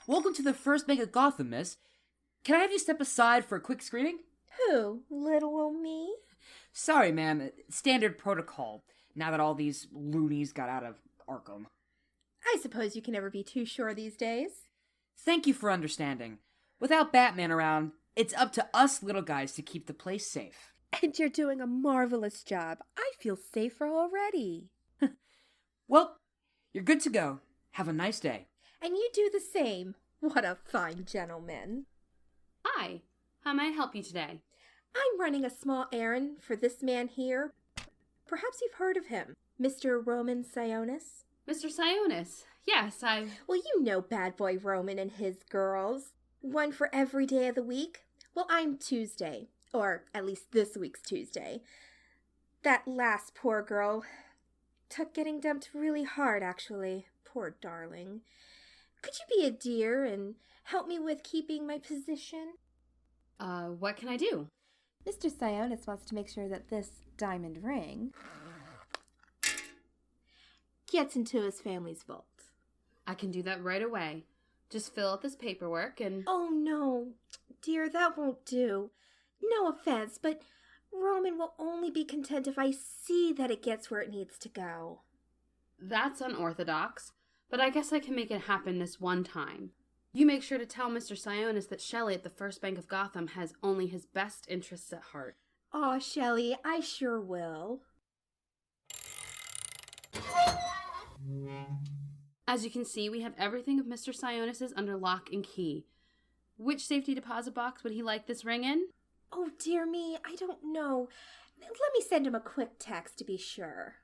Welcome to the first bank of Gotham, miss. Can I have you step aside for a quick screening? Who? Little ol' me? Sorry, ma'am. Standard protocol, now that all these loonies got out of Arkham. I suppose you can never be too sure these days. Thank you for understanding. Without Batman around, it's up to us little guys to keep the place safe. And you're doing a marvelous job. I feel safer already. Well, you're good to go. Have a nice day. And you do the same. What a fine gentleman. Hi, how may I help you today? I'm running a small errand for this man here. Perhaps you've heard of him, Mr. Roman Sionis. Mr. Sionis. Yes, Well, you know Bad Boy Roman and his girls. One for every day of the week. Well, I'm Tuesday. Or at least this week's Tuesday. That last poor girl took getting dumped really hard, actually. Poor darling. Could you be a dear and help me with keeping my position? What can I do? Mr. Sionis wants to make sure that this diamond ring gets into his family's vault. I can do that right away. Just fill out this paperwork and... Oh, no. Dear, that won't do. No offense, but Roman will only be content if I see that it gets where it needs to go. That's unorthodox, but I guess I can make it happen this one time. You make sure to tell Mr. Sionis that Shelley at the First Bank of Gotham has only his best interests at heart. Aw, Shelley, I sure will. As you can see, we have everything of Mr. Sionis's under lock and key. Which safety deposit box would he like this ring in? Oh, dear me, I don't know. Let me send him a quick text to be sure.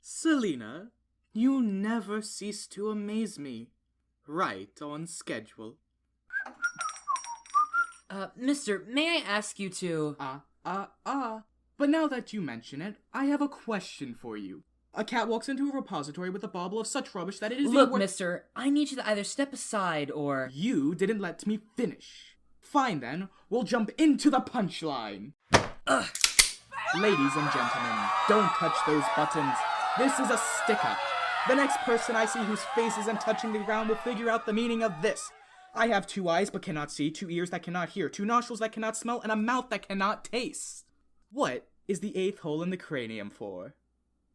Selina, you never cease to amaze me. Right on schedule. Mister, may I ask you to... But now that you mention it, I have a question for you. A cat walks into a repository with a bauble of such rubbish that it is... Look, mister, I need you to either step aside or... You didn't let me finish. Fine then, we'll jump into the punchline. Ladies and gentlemen, don't touch those buttons. This is a stick-up. The next person I see whose face isn't touching the ground will figure out the meaning of this. I have 2 eyes but cannot see, 2 ears that cannot hear, 2 nostrils that cannot smell, and a mouth that cannot taste. What is the 8th hole in the cranium for?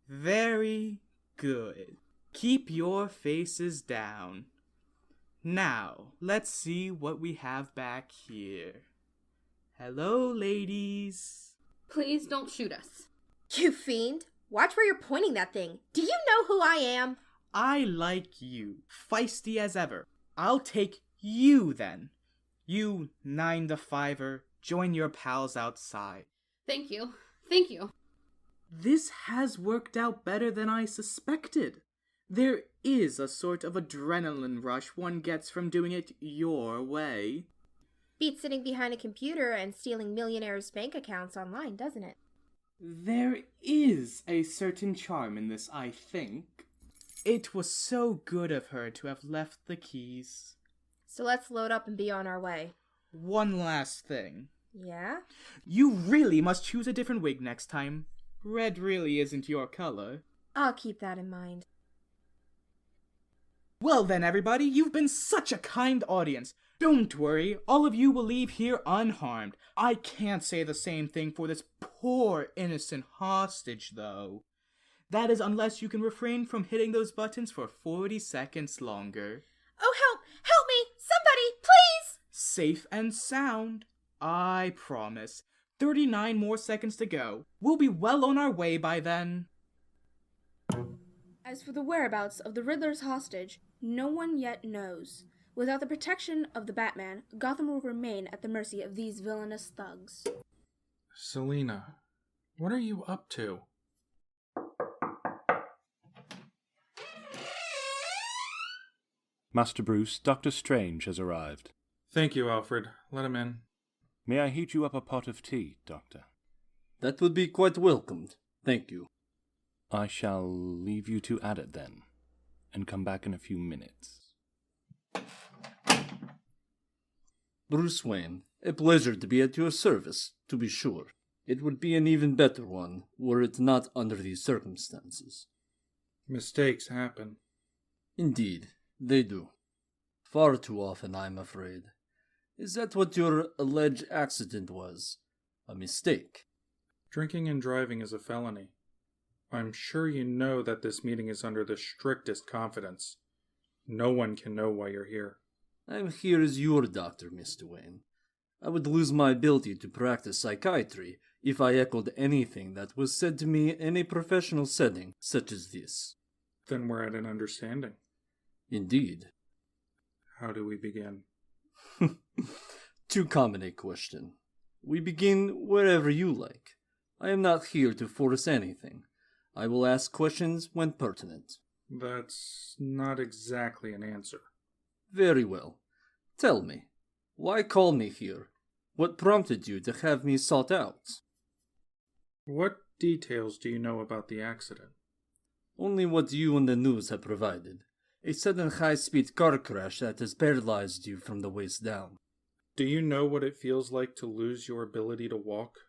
Very good. Keep your faces down. Now, let's see what we have back here. Hello, ladies. Please don't shoot us. You fiend! Watch where you're pointing that thing. Do you know who I am? I like you, feisty as ever. I'll take you then. You 9-to-5er, join your pals outside. Thank you. Thank you. This has worked out better than I suspected. There is a sort of adrenaline rush one gets from doing it your way. Beats sitting behind a computer and stealing millionaires' bank accounts online, doesn't it? There is a certain charm in this, I think. It was so good of her to have left the keys. So let's load up and be on our way. One last thing. Yeah? You really must choose a different wig next time. Red really isn't your color. I'll keep that in mind. Well then, everybody, you've been such a kind audience. Don't worry, all of you will leave here unharmed. I can't say the same thing for this poor innocent hostage, though. That is unless you can refrain from hitting those buttons for 40 seconds longer. Oh, help! Help me! Somebody, please! Safe and sound. I promise. 39 more seconds to go. We'll be well on our way by then. As for the whereabouts of the Riddler's hostage, no one yet knows. Without the protection of the Batman, Gotham will remain at the mercy of these villainous thugs. Selina, what are you up to? Master Bruce, Dr. Strange has arrived. Thank you, Alfred. Let him in. May I heat you up a pot of tea, Doctor? That would be quite welcomed. Thank you. I shall leave you to add it then, and come back in a few minutes. Bruce Wayne, a pleasure to be at your service, to be sure. It would be an even better one were it not under these circumstances. Mistakes happen. Indeed, they do. Far too often, I'm afraid. Is that what your alleged accident was? A mistake? Drinking and driving is a felony. I'm sure you know that this meeting is under the strictest confidence. No one can know why you're here. I'm here as your doctor, Mr. Wayne. I would lose my ability to practice psychiatry if I echoed anything that was said to me in a professional setting such as this. Then we're at an understanding. Indeed. How do we begin? Too common a question. We begin wherever you like. I am not here to force anything. I will ask questions when pertinent. That's not exactly an answer. Very well. Tell me, why call me here? What prompted you to have me sought out? What details do you know about the accident? Only what you and the news have provided. A sudden high-speed car crash that has paralyzed you from the waist down. Do you know what it feels like to lose your ability to walk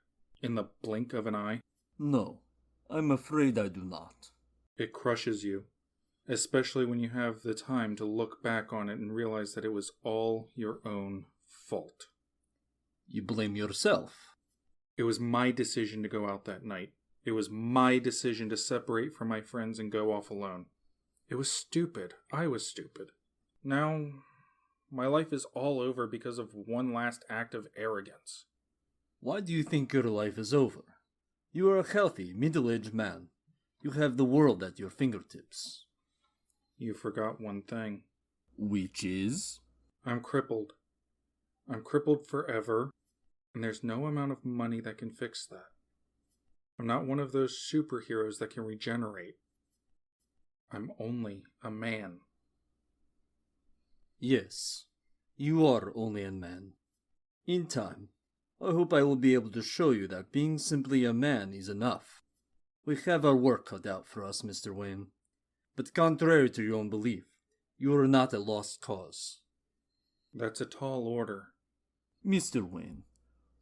in the blink of an eye? No, I'm afraid I do not. It crushes you, especially when you have the time to look back on it and realize that it was all your own fault. You blame yourself. It was my decision to go out that night. It was my decision to separate from my friends and go off alone. It was stupid. I was stupid. Now, my life is all over because of one last act of arrogance. Why do you think your life is over? You are a healthy, middle-aged man. You have the world at your fingertips. You forgot one thing. Which is? I'm crippled. I'm crippled forever, and there's no amount of money that can fix that. I'm not one of those superheroes that can regenerate. I'm only a man. Yes, you are only a man. In time, I hope I will be able to show you that being simply a man is enough. We have our work cut out for us, Mr. Wayne. But contrary to your own belief, you are not a lost cause. That's a tall order. Mr. Wayne,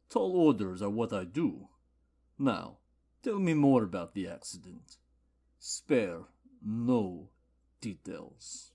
tall orders are what I do. Now, tell me more about the accident. Spare no details.